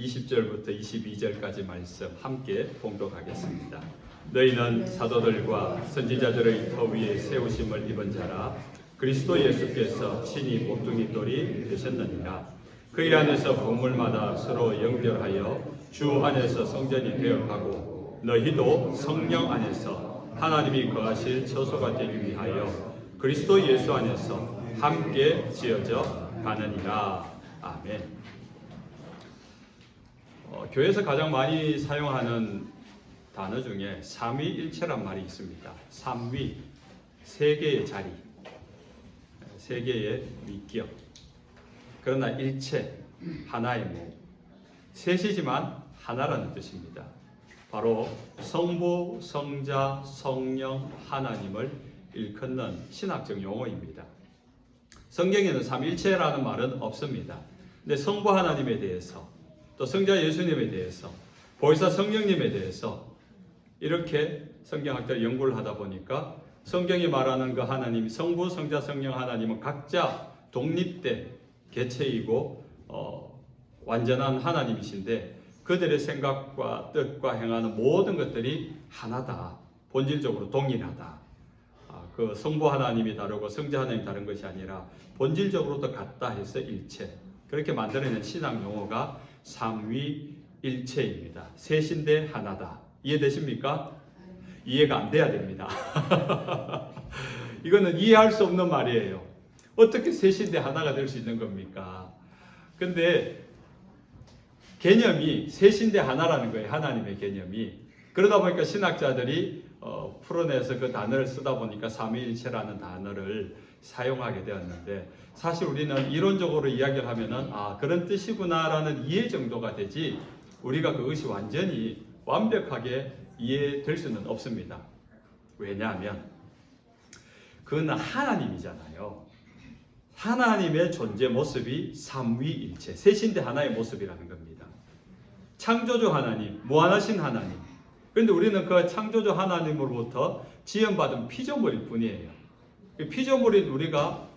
20절부터 22절까지 말씀 함께 봉독하겠습니다. 너희는 사도들과 선지자들의 터 위에 세우심을 입은 자라. 그리스도 예수께서 친히 몸뚱이 돌이 되셨느니라. 그의 안에서 건물마다 서로 연결하여 주 안에서 성전이 되어가고 너희도 성령 안에서 하나님이 거하실 처소가 되기 위하여 그리스도 예수 안에서 함께 지어져 가느니라. 아멘. 교회에서 가장 많이 사용하는 단어 중에 삼위일체란 말이 있습니다. 삼위, 세 개의 자리, 세 개의 위격. 그러나 일체, 하나의 몸. 셋이지만 하나라는 뜻입니다. 바로 성부, 성자, 성령, 하나님을 일컫는 신학적 용어입니다. 성경에는 삼위일체라는 말은 없습니다. 근데 성부 하나님에 대해서 또 성자 예수님에 대해서 보혜사 성령님에 대해서 이렇게 성경학자를 연구를 하다 보니까 성경이 말하는 그 하나님, 성부, 성자, 성령 하나님은 각자 독립된 개체이고 완전한 하나님이신데 그들의 생각과 뜻과 행하는 모든 것들이 하나다. 본질적으로 동일하다. 그 성부 하나님이 다르고 성자 하나님이 다른 것이 아니라 본질적으로도 같다 해서 일체. 그렇게 만들어낸 신학 용어가 삼위일체입니다. 셋인데 하나다. 이해되십니까? 이해가 안 돼야 됩니다. 이거는 이해할 수 없는 말이에요. 어떻게 셋인데 하나가 될 수 있는 겁니까? 근데 개념이 셋인데 하나라는 거예요. 하나님의 개념이. 그러다 보니까 신학자들이 풀어내서 그 단어를 쓰다 보니까 삼위일체라는 단어를 사용하게 되었는데 사실 우리는 이론적으로 이야기를 하면은 그런 뜻이구나라는 이해 정도가 되지 우리가 그것이 완전히 완벽하게 이해될 수는 없습니다. 왜냐하면 그건 하나님이잖아요. 하나님의 존재 모습이 삼위일체, 셋인데 하나의 모습이라는 겁니다. 창조주 하나님, 무한하신 하나님. 그런데 우리는 그 창조주 하나님으로부터 지음받은 피조물일 뿐이에요. 피조물인 우리가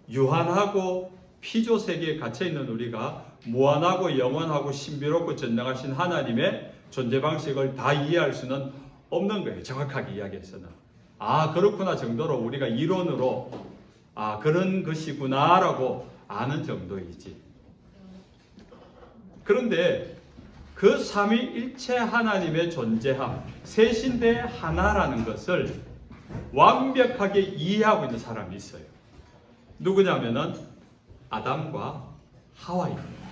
유한하고 피조 세계에 갇혀있는 우리가 무한하고 영원하고 신비롭고 전능하신 하나님의 존재 방식을 다 이해할 수는 없는 거예요. 정확하게 이야기해서는. 그렇구나 정도로 우리가 이론으로 그런 것이구나 라고 아는 정도이지. 그런데 그 삼위일체 하나님의 존재함, 셋인데 하나라는 것을 완벽하게 이해하고 있는 사람이 있어요. 누구냐면은 아담과 하와입니다.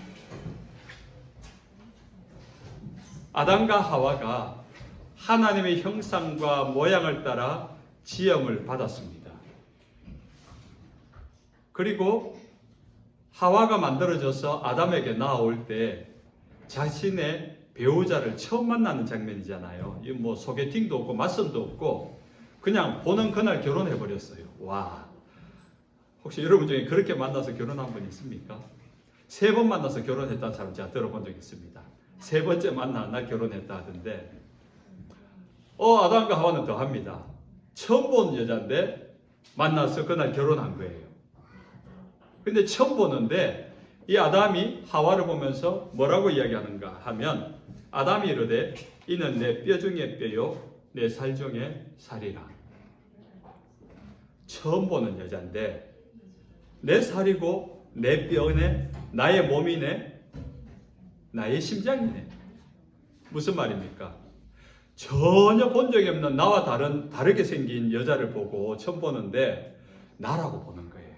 아담과 하와가 하나님의 형상과 모양을 따라 지음을 받았습니다. 그리고 하와가 만들어져서 아담에게 나아올 때 자신의 배우자를 처음 만나는 장면이잖아요. 뭐 소개팅도 없고 맞선도 없고 그냥 보는 그날 결혼해 버렸어요. 와, 혹시 여러분 중에 그렇게 만나서 결혼한 분 있습니까? 3번 만나서 결혼했다는 사람 제가 들어본 적 있습니다. 3번째 만난 날 결혼했다 하던데 아담과 하와는 더 합니다. 처음 본 여자인데 만나서 그날 결혼한 거예요. 근데 처음 보는데 이 아담이 하와를 보면서 뭐라고 이야기하는가 하면 아담이 이르되 이는 내 뼈 중에 뼈요 내 살 중에 살이라. 처음 보는 여자인데 내 살이고 내 뼈네 나의 몸이네 나의 심장이네. 무슨 말입니까? 전혀 본 적이 없는 나와 다르게 생긴 여자를 보고 처음 보는데 나라고 보는 거예요.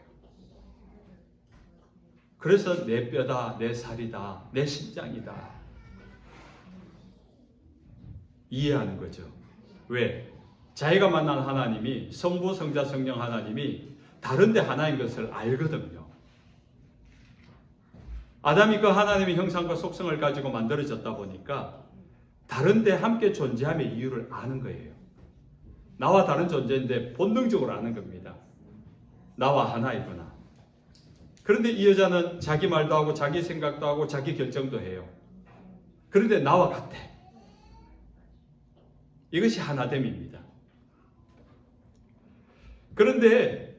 그래서 내 뼈다, 내 살이다, 내 심장이다. 이해하는 거죠. 왜? 자기가 만난 하나님이 성부, 성자, 성령 하나님이 다른데 하나인 것을 알거든요. 아담이 그 하나님의 형상과 속성을 가지고 만들어졌다 보니까 다른데 함께 존재함의 이유를 아는 거예요. 나와 다른 존재인데 본능적으로 아는 겁니다. 나와 하나이구나. 그런데 이 여자는 자기 말도 하고 자기 생각도 하고 자기 결정도 해요. 그런데 나와 같아. 이것이 하나됨입니다. 그런데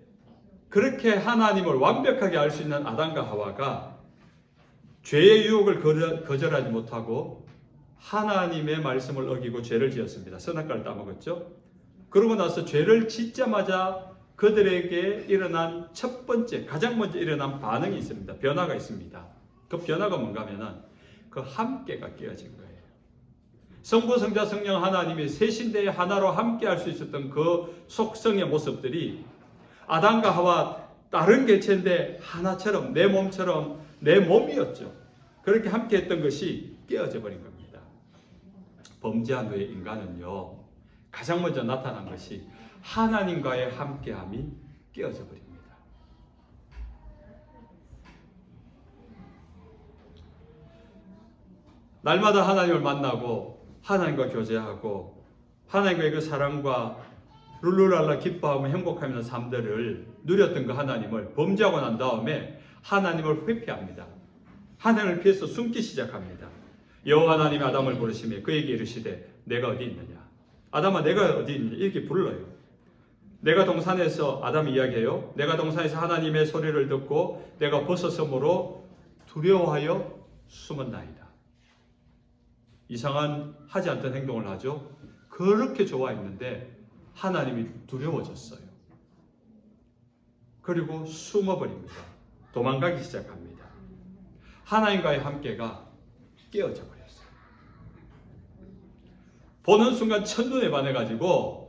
그렇게 하나님을 완벽하게 알 수 있는 아담과 하와가 죄의 유혹을 거절하지 못하고 하나님의 말씀을 어기고 죄를 지었습니다. 선악과를 따먹었죠. 그러고 나서 죄를 짓자마자 그들에게 일어난 첫 번째, 가장 먼저 일어난 반응이 있습니다. 변화가 있습니다. 그 변화가 뭔가 하면은 그 함께가 깨어진 거예요. 성부, 성자, 성령 하나님이 세신대의 하나로 함께 할 수 있었던 그 속성의 모습들이 아담과 하와 다른 개체인데 하나처럼, 내 몸처럼 내 몸이었죠. 그렇게 함께 했던 것이 깨어져 버린 겁니다. 범죄한 후에 인간은요, 가장 먼저 나타난 것이 하나님과의 함께함이 깨어져 버립니다. 날마다 하나님을 만나고 하나님과 교제하고 하나님과의 그 사랑과 룰루랄라 기뻐하며 행복하는 삶들을 누렸던 그 하나님을 범죄하고 난 다음에 하나님을 회피합니다. 하나님을 피해서 숨기 시작합니다. 여호와 하나님이 아담을 부르시며 그에게 이르시되 내가 어디 있느냐? 아담아 내가 어디 있느냐? 이렇게 불러요. 내가 동산에서 아담이 이야기해요. 내가 동산에서 하나님의 소리를 듣고 내가 벗어섬으로 두려워하여 숨었나이다. 이상한 하지 않던 행동을 하죠. 그렇게 좋아했는데 하나님이 두려워졌어요. 그리고 숨어버립니다. 도망가기 시작합니다. 하나님과의 함께가 깨어져 버렸어요. 보는 순간 첫눈에 반해가지고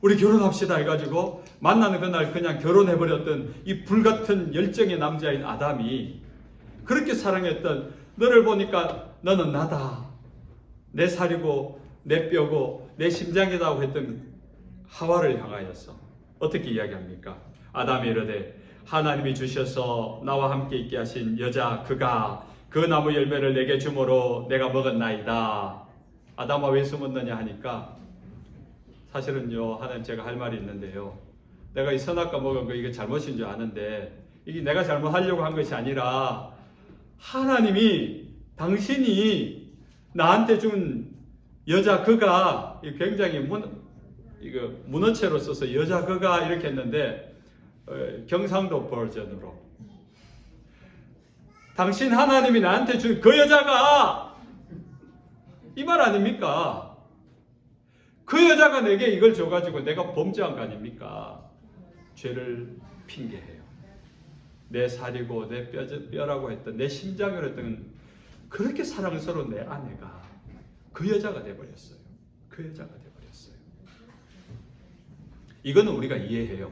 우리 결혼합시다 해가지고 만나는 그날 그냥 결혼해버렸던 이 불같은 열정의 남자인 아담이 그렇게 사랑했던 너를 보니까 너는 나다. 내 살이고 내 뼈고 내 심장이라고 했던 하와를 향하여서 어떻게 이야기합니까? 아담이 이르되 하나님이 주셔서 나와 함께 있게 하신 여자 그가 그 나무 열매를 내게 주므로 내가 먹었나이다. 아담아 왜 숨었느냐 하니까 사실은요 하나님 제가 할 말이 있는데요. 내가 이 선악과 먹은 거 이게 잘못인 줄 아는데 이게 내가 잘못하려고 한 것이 아니라 하나님이 당신이 나한테 준 여자 그가 굉장히 문어체로 써서 여자 그가 이렇게 했는데 경상도 버전으로 당신 하나님이 나한테 준 그 여자가 이 말 아닙니까? 그 여자가 내게 이걸 줘가지고 내가 범죄한 거 아닙니까? 죄를 핑계해요. 내 살이고 내 뼈라고 했던 내 심장이라고 했던 그렇게 사랑스러운 내 아내가 그 여자가 돼버렸어요. 그 여자가 돼버렸어요. 이거는 우리가 이해해요.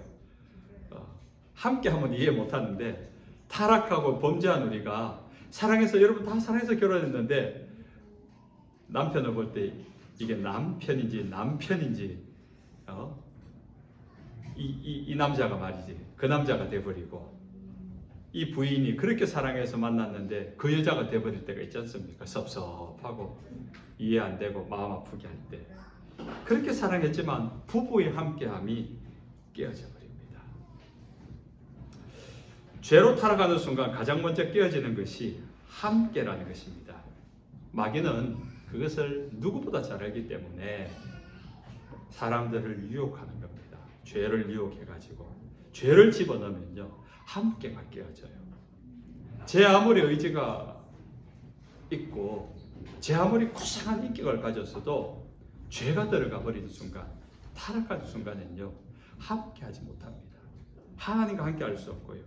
함께 하면 이해 못하는데 타락하고 범죄한 우리가 사랑해서 여러분 다 사랑해서 결혼했는데 남편을 볼 때 이게 남편인지 이 남자가 말이지 그 남자가 돼버리고 이 부인이 그렇게 사랑해서 만났는데 그 여자가 돼버릴 때가 있지 않습니까? 섭섭하고 이해 안 되고 마음 아프게 할 때 그렇게 사랑했지만 부부의 함께함이 깨어져 버립니다. 죄로 타락하는 순간 가장 먼저 깨어지는 것이 함께라는 것입니다. 마귀는 그것을 누구보다 잘 알기 때문에 사람들을 유혹하는 겁니다. 죄를 유혹해가지고 죄를 집어넣으면요 함께가 깨어져요. 제 아무리 의지가 있고 제 아무리 고상한 인격을 가졌어도 죄가 들어가 버리는 순간 타락하는 순간은요 함께하지 못합니다. 하나님과 함께할 수 없고요.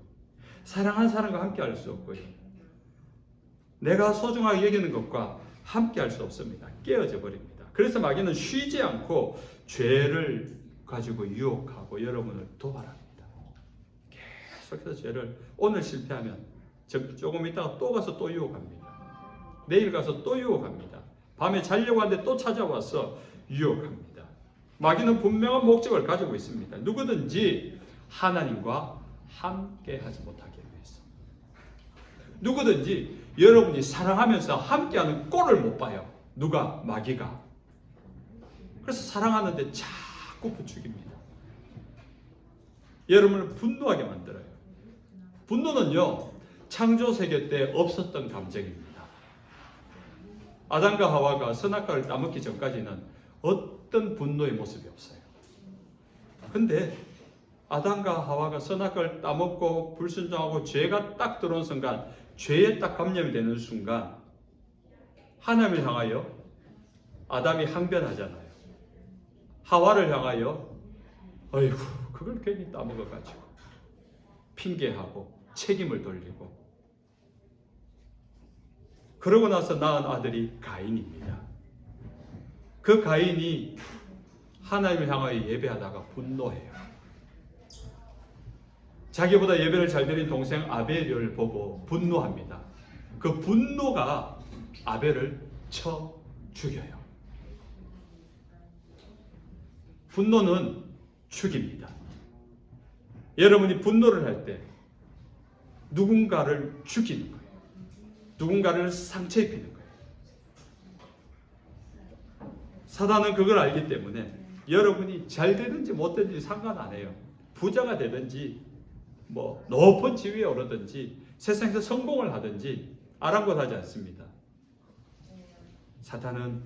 사랑하는 사람과 함께할 수 없고요. 내가 소중하게 여기는 것과 함께할 수 없습니다. 깨어져 버립니다. 그래서 마귀는 쉬지 않고 죄를 가지고 유혹하고 여러분을 도발합니다. 계속해서 죄를 오늘 실패하면 조금 있다가 또 가서 또 유혹합니다. 내일 가서 또 유혹합니다. 밤에 자려고 하는데 또 찾아와서 유혹합니다. 마귀는 분명한 목적을 가지고 있습니다. 누구든지 하나님과 함께하지 못하게 위해서. 누구든지 여러분이 사랑하면서 함께하는 꼴을 못 봐요. 누가? 마귀가. 그래서 사랑하는데 자꾸 부추깁니다. 여러분을 분노하게 만들어요. 분노는요 창조세계 때 없었던 감정입니다. 아담과 하와가 선악과를 따먹기 전까지는 어떤 분노의 모습이 없어요. 근데 아담과 하와가 선악과를 따먹고 불순종하고 죄가 딱 들어온 순간 죄에 딱 감염이 되는 순간 하나님을 향하여 아담이 항변하잖아요. 하와를 향하여 어이구 그걸 괜히 따먹어가지고 핑계하고 책임을 돌리고, 그러고 나서 낳은 아들이 가인입니다. 그 가인이 하나님을 향하여 예배하다가 분노해요. 자기보다 예배를 잘 드린 동생 아벨을 보고 분노합니다. 그 분노가 아벨을 쳐 죽여요. 분노는 죽입니다. 여러분이 분노를 할 때 누군가를 죽이는 거예요. 누군가를 상처 입히는 거예요. 사단은 그걸 알기 때문에 여러분이 잘 되든지 못 되든지 상관 안 해요. 부자가 되든지 뭐 높은 지위에 오르든지 세상에서 성공을 하든지 아랑곳하지 않습니다. 사탄은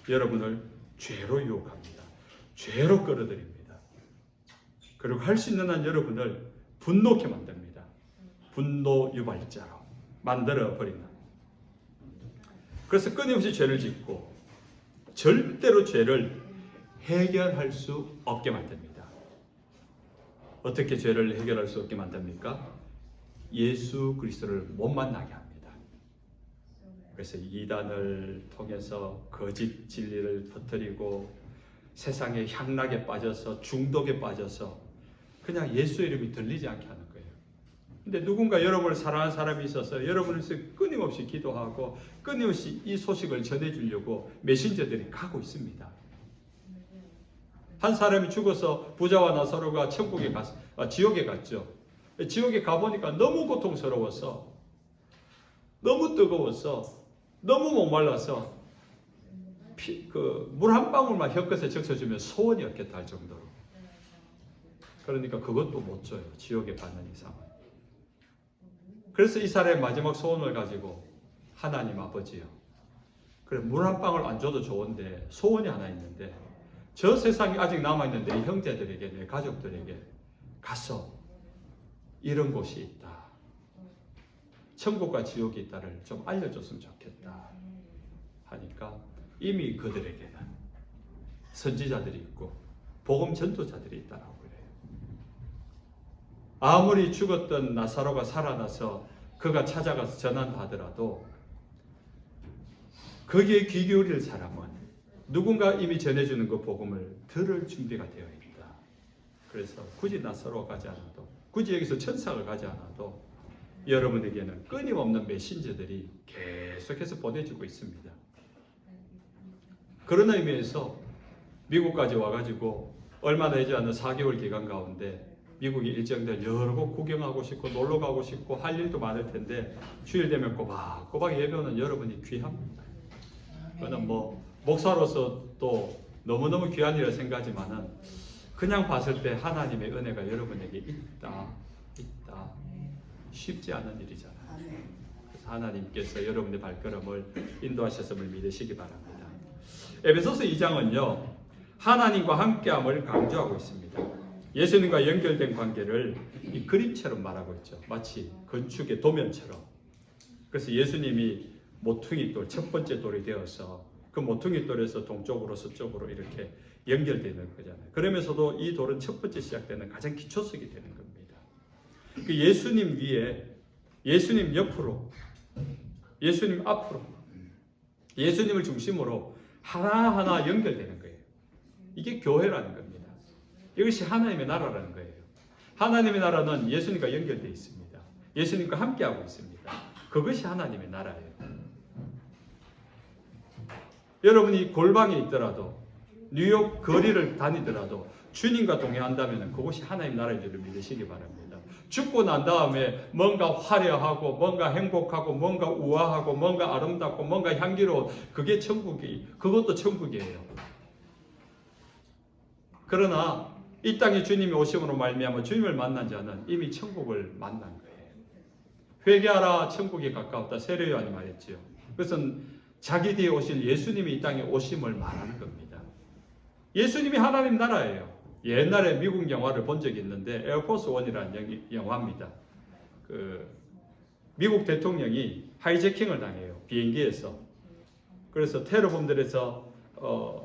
여러분을 죄로 유혹합니다. 죄로 끌어들입니다. 그리고 할 수 있는 한 여러분을 분노케 만듭니다. 분노 유발자로 만들어 버린다. 그래서 끊임없이 죄를 짓고 절대로 죄를 해결할 수 없게 만듭니다. 어떻게 죄를 해결할 수 없게 만듭니까? 예수 그리스도를 못 만나게 합니다. 그래서 이단을 통해서 거짓 진리를 터뜨리고 세상의 향락에 빠져서 중독에 빠져서 그냥 예수 이름이 들리지 않게 하는 거예요. 근데 누군가 여러분을 사랑하는 사람이 있어서 여러분을 끊임없이 기도하고 끊임없이 이 소식을 전해주려고 메신저들이 가고 있습니다. 한 사람이 죽어서 부자와 나사로가 지옥에 갔죠. 지옥에 가보니까 너무 고통스러워서, 너무 뜨거워서, 너무 목말라서 물 한 방울만 혀끝에 적셔주면 소원이 없겠다 할 정도로. 그러니까 그것도 못 줘요. 지옥에 가는 이상은. 그래서 이 사람의 마지막 소원을 가지고 하나님 아버지요. 그래 물 한 방울 안 줘도 좋은데 소원이 하나 있는데 저 세상에 아직 남아있는 내 형제들에게, 내 가족들에게 가서 이런 곳이 있다. 천국과 지옥이 있다를 좀 알려줬으면 좋겠다. 하니까 이미 그들에게는 선지자들이 있고 복음 전도자들이 있다라고 그래요. 아무리 죽었던 나사로가 살아나서 그가 찾아가서 전한다 하더라도 거기에 귀 기울일 사람은 누군가 이미 전해주는 그 복음을 들을 준비가 되어 있다. 그래서 굳이 나사로가 가지 않아도, 굳이 여기서 천사가 가지 않아도 여러분에게는 끊임없는 메신저들이 계속해서 보내주고 있습니다. 그런 의미에서 미국까지 와가지고 얼마 되지 않은 4개월 기간 가운데 미국의 일정들 여러 곳 구경하고 싶고 놀러 가고 싶고 할 일도 많을 텐데 주일 되면 꼬박꼬박 예배하는 여러분이 귀합니다. 저는 뭐 목사로서 또 너무너무 귀한 일을 생각하지만은 그냥 봤을 때 하나님의 은혜가 여러분에게 있다 쉽지 않은 일이잖아요. 그래서 하나님께서 여러분의 발걸음을 인도하셨음을 믿으시기 바랍니다. 에베소서 2장은요 하나님과 함께함을 강조하고 있습니다. 예수님과 연결된 관계를 이 그림처럼 말하고 있죠. 마치 건축의 도면처럼. 그래서 예수님이 모퉁이 돌, 첫 번째 돌이 되어서 그 모퉁이 돌에서 동쪽으로 서쪽으로 이렇게 연결되는 거잖아요. 그러면서도 이 돌은 첫 번째 시작되는 가장 기초석이 되는 겁니다. 그 예수님 위에, 예수님 옆으로, 예수님 앞으로, 예수님을 중심으로 하나하나 연결되는 거예요. 이게 교회라는 겁니다. 이것이 하나님의 나라라는 거예요. 하나님의 나라는 예수님과 연결되어 있습니다. 예수님과 함께하고 있습니다. 그것이 하나님의 나라예요. 여러분이 골방에 있더라도 뉴욕 거리를 다니더라도 주님과 동행한다면 그것이 하나님 나라인 줄 믿으시기 바랍니다. 죽고 난 다음에 뭔가 화려하고 뭔가 행복하고 뭔가 우아하고 뭔가 아름답고 뭔가 향기로운 그게 그것도 천국이에요. 그러나 이 땅에 주님이 오심으로 말미암아 주님을 만난 자는 이미 천국을 만난 거예요. 회개하라 천국이 가까웠다 세례 요한이 말했지요. 그것은 자기 뒤에 오실 예수님이 이 땅에 오심을 말하는 겁니다. 예수님이 하나님 나라예요. 옛날에 미국 영화를 본 적이 있는데 에어포스 원이라는 영화입니다. 미국 대통령이 하이제킹을 당해요. 비행기에서. 그래서 테러범들에서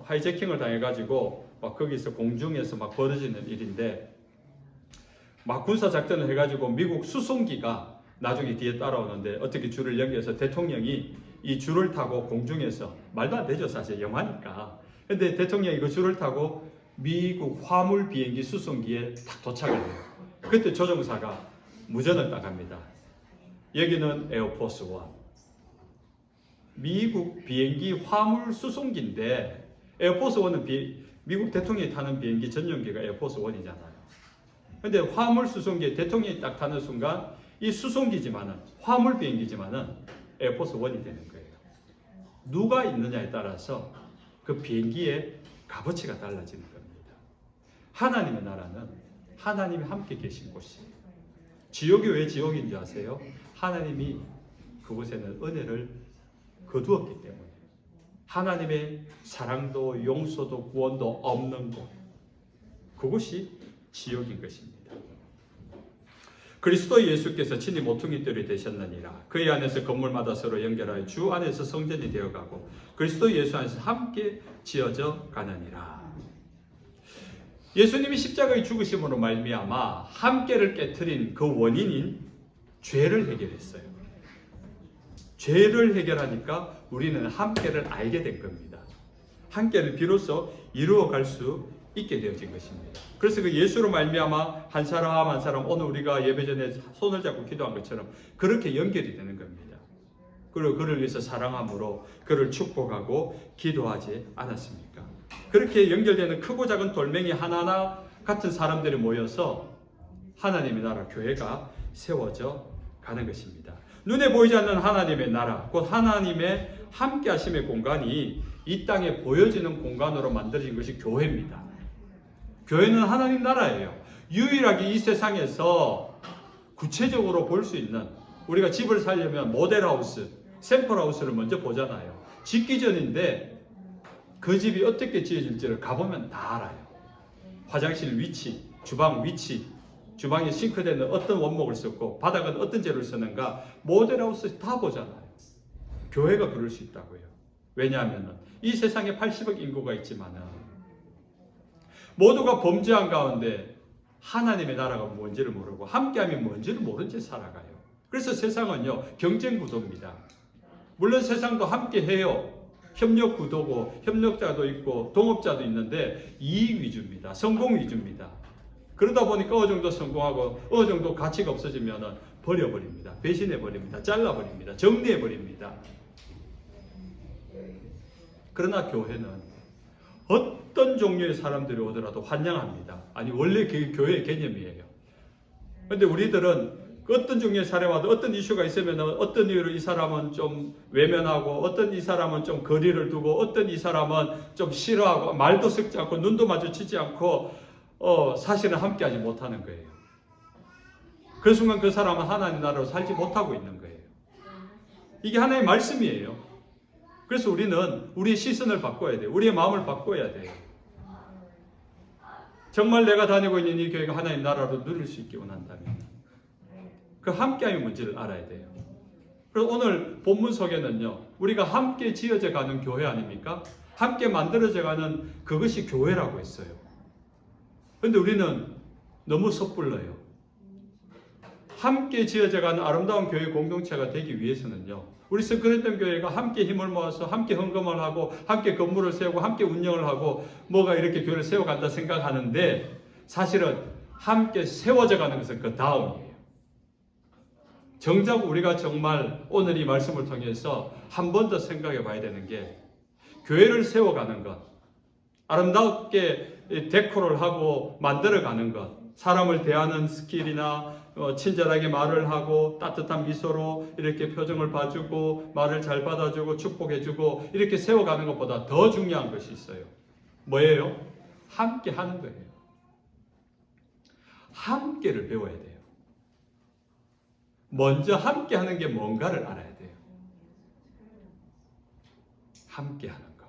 하이제킹을 당해가지고 막 거기서 공중에서 막 벌어지는 일인데, 막 군사작전을 해가지고 미국 수송기가 나중에 뒤에 따라오는데 어떻게 줄을 연결해서 대통령이 이 줄을 타고 공중에서, 말도 안 되죠 사실 영화니까, 근데 대통령이 그 줄을 타고 미국 화물 비행기 수송기에 딱 도착을 해요. 그때 조종사가 무전을 딱 합니다. 여기는 에어포스 원. 미국 비행기 화물 수송기인데, 에어포스 원은 미국 대통령이 타는 비행기 전용기가 에어포스 원이잖아요. 근데 화물 수송기에 대통령이 딱 타는 순간 이 수송기지만은, 화물 비행기지만은 에어포스 원이 되는 거예요. 누가 있느냐에 따라서 그 비행기의 값어치가 달라지는 겁니다. 하나님의 나라는 하나님이 함께 계신 곳이에요. 지옥이 왜 지옥인 줄 아세요? 하나님이 그곳에는 은혜를 거두었기 때문에. 하나님의 사랑도 용서도 구원도 없는 곳, 그곳이 지옥인 것입니다. 그리스도 예수께서 친히 모퉁이 뜰이 되셨느니라. 그의 안에서 건물마다 서로 연결하여 주 안에서 성전이 되어가고 그리스도 예수 안에서 함께 지어져 가느니라. 예수님이 십자가의 죽으심으로 말미암아 함께를 깨트린 그 원인인 죄를 해결했어요. 죄를 해결하니까 우리는 함께를 알게 된 겁니다. 함께를 비로소 이루어갈 수 있게 되어진 것입니다. 그래서 그 예수로 말미암아 한 사람 한 사람, 오늘 우리가 예배 전에 손을 잡고 기도한 것처럼 그렇게 연결이 되는 겁니다. 그리고 그를 위해서 사랑함으로 그를 축복하고 기도하지 않았습니까? 그렇게 연결되는 크고 작은 돌멩이 하나하나 같은 사람들이 모여서 하나님의 나라 교회가 세워져 가는 것입니다. 눈에 보이지 않는 하나님의 나라, 곧 하나님의 함께 하심의 공간이 이 땅에 보여지는 공간으로 만들어진 것이 교회입니다. 교회는 하나님 나라예요. 유일하게 이 세상에서 구체적으로 볼 수 있는, 우리가 집을 살려면 모델하우스, 샘플하우스를 먼저 보잖아요. 짓기 전인데 그 집이 어떻게 지어질지를 가보면 다 알아요. 화장실 위치, 주방 위치, 주방에 싱크대는 어떤 원목을 썼고 바닥은 어떤 재료를 쓰는가 모델하우스 다 보잖아요. 교회가 그럴 수 있다고요. 왜냐하면 이 세상에 80억 인구가 있지만은 모두가 범죄한 가운데 하나님의 나라가 뭔지를 모르고 함께함이 뭔지를 모른 채 살아가요. 그래서 세상은요, 경쟁 구도입니다. 물론 세상도 함께해요. 협력 구도고 협력자도 있고 동업자도 있는데 이익 위주입니다. 성공 위주입니다. 그러다 보니까 어느 정도 성공하고 어느 정도 가치가 없어지면 버려버립니다. 배신해버립니다. 잘라버립니다. 정리해버립니다. 그러나 교회는 어떤 종류의 사람들이 오더라도 환영합니다. 아니 원래 그게 교회의 개념이에요. 그런데 우리들은 어떤 종류의 사람이 와도 어떤 이슈가 있으면 어떤 이유로 이 사람은 좀 외면하고 어떤 이 사람은 좀 거리를 두고 어떤 이 사람은 좀 싫어하고 말도 섞지 않고 눈도 마주치지 않고 사실은 함께하지 못하는 거예요. 그 순간 그 사람은 하나님 나라로 살지 못하고 있는 거예요. 이게 하나님의 말씀이에요. 그래서 우리는 우리의 시선을 바꿔야 돼요. 우리의 마음을 바꿔야 돼요. 정말 내가 다니고 있는 이 교회가 하나님 나라로 누릴 수 있기 원한다면 그 함께함이 뭔지를 알아야 돼요. 그래서 오늘 본문 속에는요, 우리가 함께 지어져 가는 교회 아닙니까? 함께 만들어져 가는 그것이 교회라고 했어요. 그런데 우리는 너무 섣불러요. 함께 지어져 가는 아름다운 교회 공동체가 되기 위해서는요, 우리 스크린턴 교회가 함께 힘을 모아서 함께 헌금을 하고 함께 건물을 세우고 함께 운영을 하고 뭐가 이렇게 교회를 세워간다 생각하는데 사실은 함께 세워져 가는 것은 그 다음이에요. 정작 우리가 정말 오늘 이 말씀을 통해서 한 번 더 생각해 봐야 되는 게 교회를 세워가는 것, 아름답게 데코를 하고 만들어가는 것, 사람을 대하는 스킬이나 친절하게 말을 하고 따뜻한 미소로 이렇게 표정을 봐주고 말을 잘 받아주고 축복해주고 이렇게 세워가는 것보다 더 중요한 것이 있어요. 뭐예요? 함께 하는 거예요. 함께를 배워야 돼요. 먼저 함께 하는 게 뭔가를 알아야 돼요. 함께 하는 것.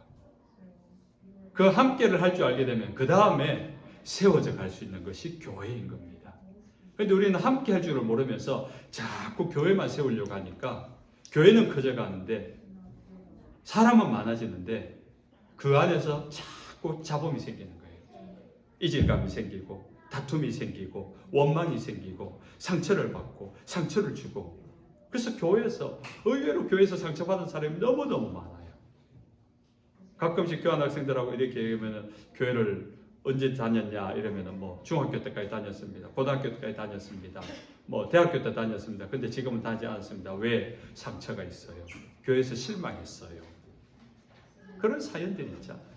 그 함께를 할 줄 알게 되면 그 다음에 세워져 갈 수 있는 것이 교회인 겁니다. 그런데 우리는 함께 할 줄을 모르면서 자꾸 교회만 세우려고 하니까 교회는 커져가는데 사람은 많아지는데 그 안에서 자꾸 잡음이 생기는 거예요. 이질감이 생기고 다툼이 생기고 원망이 생기고 상처를 받고 상처를 주고, 그래서 교회에서 의외로 교회에서 상처받은 사람이 너무너무 많아요. 가끔씩 교환 학생들하고 이렇게 얘기하면 교회를 언제 다녔냐 이러면은 뭐 중학교 때까지 다녔습니다. 고등학교 때까지 다녔습니다. 뭐 대학교 때 다녔습니다. 근데 지금은 다니지 않았습니다. 왜? 상처가 있어요. 교회에서 실망했어요. 그런 사연들이 있잖아요.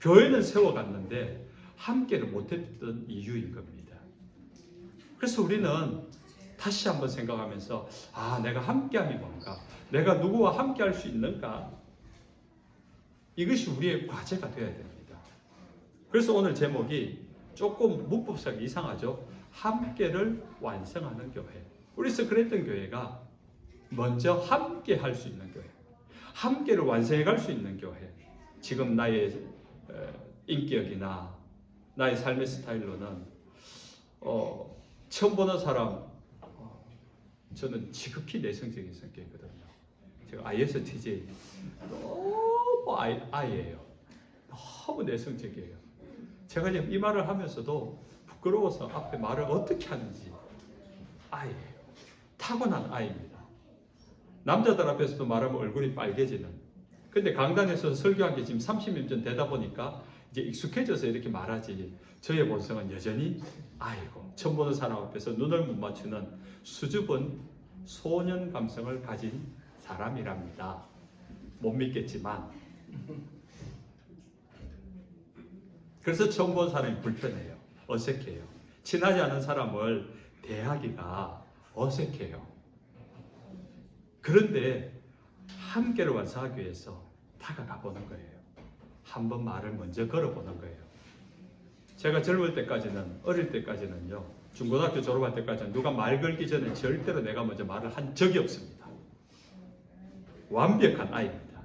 교회는 세워갔는데 함께를 못했던 이유인 겁니다. 그래서 우리는 다시 한번 생각하면서 내가 함께함이 뭔가? 내가 누구와 함께할 수 있는가? 이것이 우리의 과제가 되어야 됩니다. 그래서 오늘 제목이 조금 문법상 이상하죠? 함께를 완성하는 교회. 우리서 그랬던 교회가 먼저 함께 할 수 있는 교회, 함께를 완성해 갈 수 있는 교회. 지금 나의 인격이나 나의 삶의 스타일로는 처음 보는 사람, 저는 지극히 내성적인 성격이거든요. 제가 ISTJ 너무 I예요. 너무 내성적이에요. 제가 지금 이 말을 하면서도 부끄러워서 앞에 말을 어떻게 하는지 I예요. 타고난 I입니다. 남자들 앞에서도 말하면 얼굴이 빨개지는. 근데 강단에서 설교한 게 지금 30년 전 되다 보니까 이제 익숙해져서 이렇게 말하지, 저의 본성은 여전히 I고, 처음 보는 사람 앞에서 눈을 못 맞추는 수줍은 소년 감성을 가진 사람이랍니다. 못 믿겠지만. 그래서 처음 본 사람이 불편해요. 어색해요. 친하지 않은 사람을 대하기가 어색해요. 그런데 함께를 완성하기 위해서 다가가 보는 거예요. 한번 말을 먼저 걸어보는 거예요. 제가 젊을 때까지는, 어릴 때까지는요, 중고등학교 졸업할 때까지는 누가 말 걸기 전에 절대로 내가 먼저 말을 한 적이 없습니다. 완벽한 아이입니다.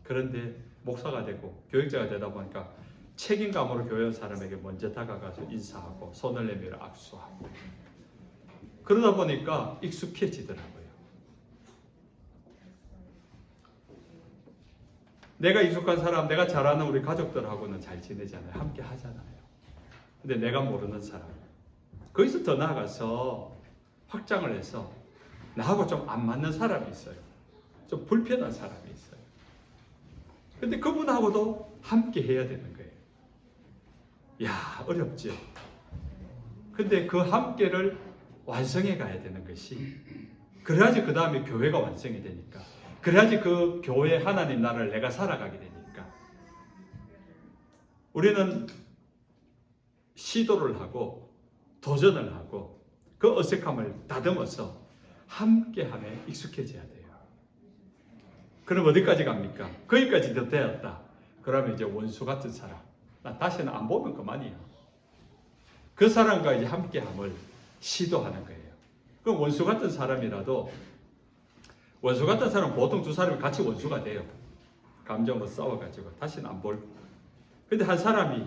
그런데 목사가 되고 교육자가 되다 보니까 책임감으로 교회 사람에게 먼저 다가가서 인사하고 손을 내밀어 악수하고, 그러다 보니까 익숙해지더라고요. 내가 익숙한 사람, 내가 잘 아는 우리 가족들하고는 잘 지내잖아요. 함께 하잖아요. 근데 내가 모르는 사람, 거기서 더 나아가서 확장을 해서 나하고 좀 안 맞는 사람이 있어요. 좀 불편한 사람이 있어요. 근데 그분하고도 함께 해야 되는 거예요. 야, 어렵죠. 근데 그 함께를 완성해 가야 되는 것이, 그래야지 그 다음에 교회가 완성이 되니까, 그래야지 그 교회 하나님 나라를 내가 살아가게 되니까. 우리는 시도를 하고 도전을 하고 그 어색함을 다듬어서 함께함에 익숙해져야 돼요. 그럼 어디까지 갑니까? 거기까지 더 되었다. 그러면 이제 원수 같은 사람, 나 다시는 안 보면 그만이야. 그 사람과 이제 함께함을 시도하는 거예요. 그럼 원수 같은 사람이라도, 원수 같은 사람은 보통 두 사람이 같이 원수가 돼요. 감정으로 싸워가지고 다시는 안 볼. 근데 한 사람이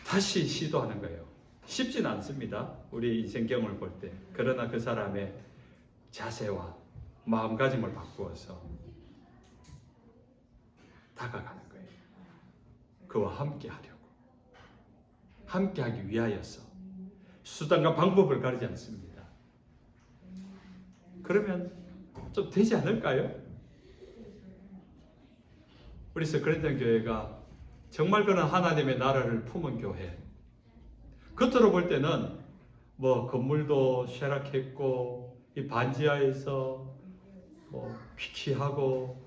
다시 시도하는 거예요. 쉽진 않습니다. 우리 인생 경험을 볼 때. 그러나 그 사람의 자세와 마음가짐을 바꾸어서 다가가는 거예요. 그와 함께 하려고. 함께 하기 위하여서 수단과 방법을 가리지 않습니다. 그러면 좀 되지 않을까요? 우리서 그랬던 교회가 정말 그런 하나님의 나라를 품은 교회. 겉으로 볼 때는 뭐 건물도 쇠락했고 이 반지하에서 뭐 퀴퀴하고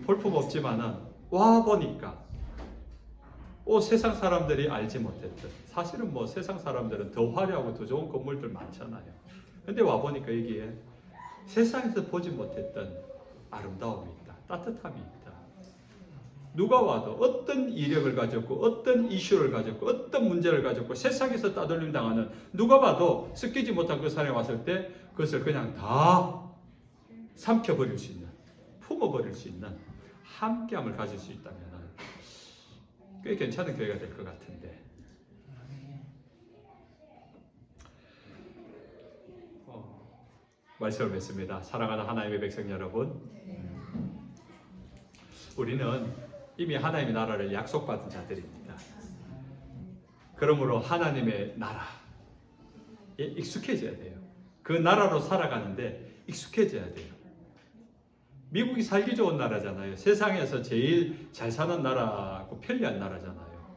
볼품 없지만은 와 보니까 세상 사람들이 알지 못했던, 사실은 뭐 세상 사람들은 더 화려하고 더 좋은 건물들 많잖아요. 근데 와 보니까 여기에 세상에서 보지 못했던 아름다움이 있다. 따뜻함이 있다. 누가 와도 어떤 이력을 가졌고 어떤 이슈를 가졌고 어떤 문제를 가졌고 세상에서 따돌림 당하는, 누가 봐도 섞이지 못한 그 사람이 왔을 때 그것을 그냥 다 삼켜버릴 수 있는, 품어버릴 수 있는 함께함을 가질 수 있다면 꽤 괜찮은 교회가 될 것 같은데. 말씀을 맺습니다. 사랑하는 하나님의 백성 여러분, 우리는 이미 하나님의 나라를 약속받은 자들입니다. 그러므로 하나님의 나라에 익숙해져야 돼요. 그 나라로 살아가는데 익숙해져야 돼요. 미국이 살기 좋은 나라잖아요. 세상에서 제일 잘 사는 나라고 편리한 나라잖아요.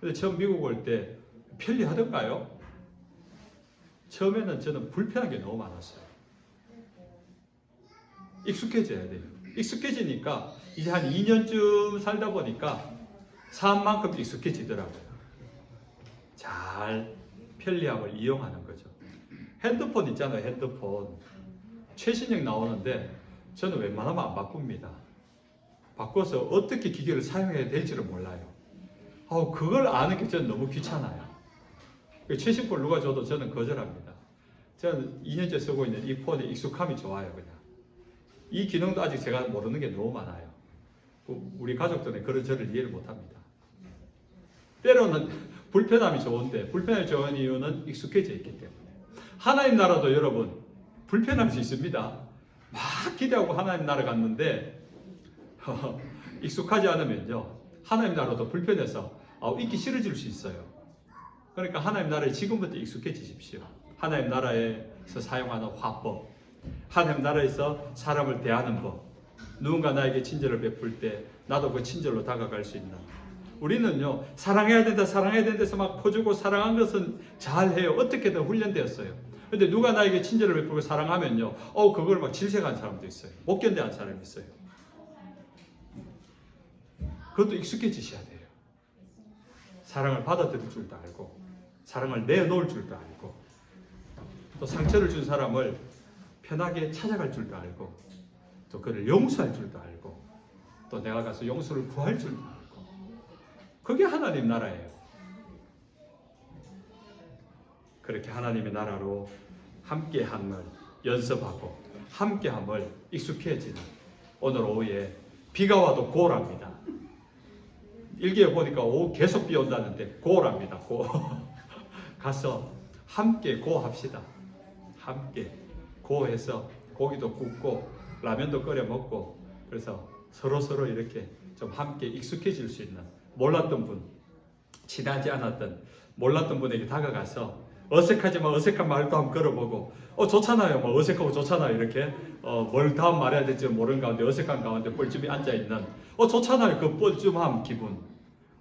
근데 처음 미국 올 때 편리하던가요? 처음에는 저는 불편한 게 너무 많았어요. 익숙해져야 돼요. 익숙해지니까 이제 한 2년쯤 살다 보니까 삶만큼 익숙해지더라고요. 잘 편리함을 이용하는 거죠. 핸드폰 있잖아요. 핸드폰 최신형 나오는데 저는 웬만하면 안 바꿉니다. 바꿔서 어떻게 기계를 사용해야 될지를 몰라요. 그걸 아는 게 저는 너무 귀찮아요. 최신 폰 누가 줘도 저는 거절합니다. 저는 2년째 쓰고 있는 이 폰의 익숙함이 좋아요. 그냥 이 기능도 아직 제가 모르는 게 너무 많아요. 우리 가족들은 그런 저를 이해를 못합니다. 때로는 불편함이 좋은데 불편함이 좋은 이유는 익숙해져 있기 때문에. 하나님 나라도 여러분 불편할 수 있습니다. 막 기대하고 하나님 나라 갔는데 익숙하지 않으면요 하나님 나라도 불편해서 있기 싫어질 수 있어요. 그러니까 하나님 나라에 지금부터 익숙해지십시오. 하나님 나라에서 사용하는 화법, 하나님 나라에서 사람을 대하는 법, 누군가 나에게 친절을 베풀 때 나도 그 친절로 다가갈 수 있는. 우리는요 사랑해야 된다 사랑해야 된다해서 막 퍼주고 사랑한 것은 잘해요. 어떻게든 훈련되었어요. 근데 누가 나에게 친절을 베풀고 사랑하면요 그걸 막 질색한 사람도 있어요. 못 견뎌한 사람이 있어요. 그것도 익숙해지셔야 돼요. 사랑을 받아들일 줄도 알고 사랑을 내놓을 줄도 알고 또 상처를 준 사람을 편하게 찾아갈 줄도 알고 또 그를 용서할 줄도 알고 또 내가 가서 용서를 구할 줄도 알고 그게 하나님 나라예요. 그렇게 하나님의 나라로 함께함을 연습하고 함께함을 익숙해지는 오늘 오후에 비가 와도 고랍니다. 일기에 보니까 오후 계속 비 온다는데 고랍니다. 고 가서 함께 고합시다. 함께 고해서 고기도 굽고 라면도 끓여 먹고 그래서 서로 이렇게 좀 함께 익숙해질 수 있는 몰랐던 분, 친하지 않았던 몰랐던 분에게 다가가서 어색하지만 어색한 말도 한번 걸어보고 좋잖아요. 뭐 어색하고 좋잖아요. 이렇게 뭘 다음 말해야 될지 모르는 가운데 어색한 가운데 뻘쭘히 앉아있는 좋잖아요. 그 뻘쭘함 기분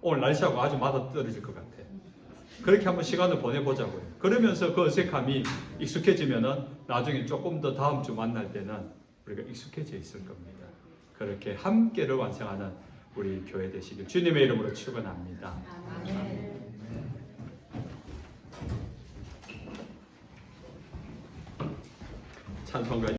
오늘 날씨하고 아주 맞아떨어질 것 같아. 그렇게 한번 시간을 보내보자고요. 그러면서 그 어색함이 익숙해지면은 나중에 조금 더 다음 주 만날 때는 우리가 익숙해져 있을 겁니다. 그렇게 함께를 완성하는 우리 교회 되시길 주님의 이름으로 축원합니다. 찬송가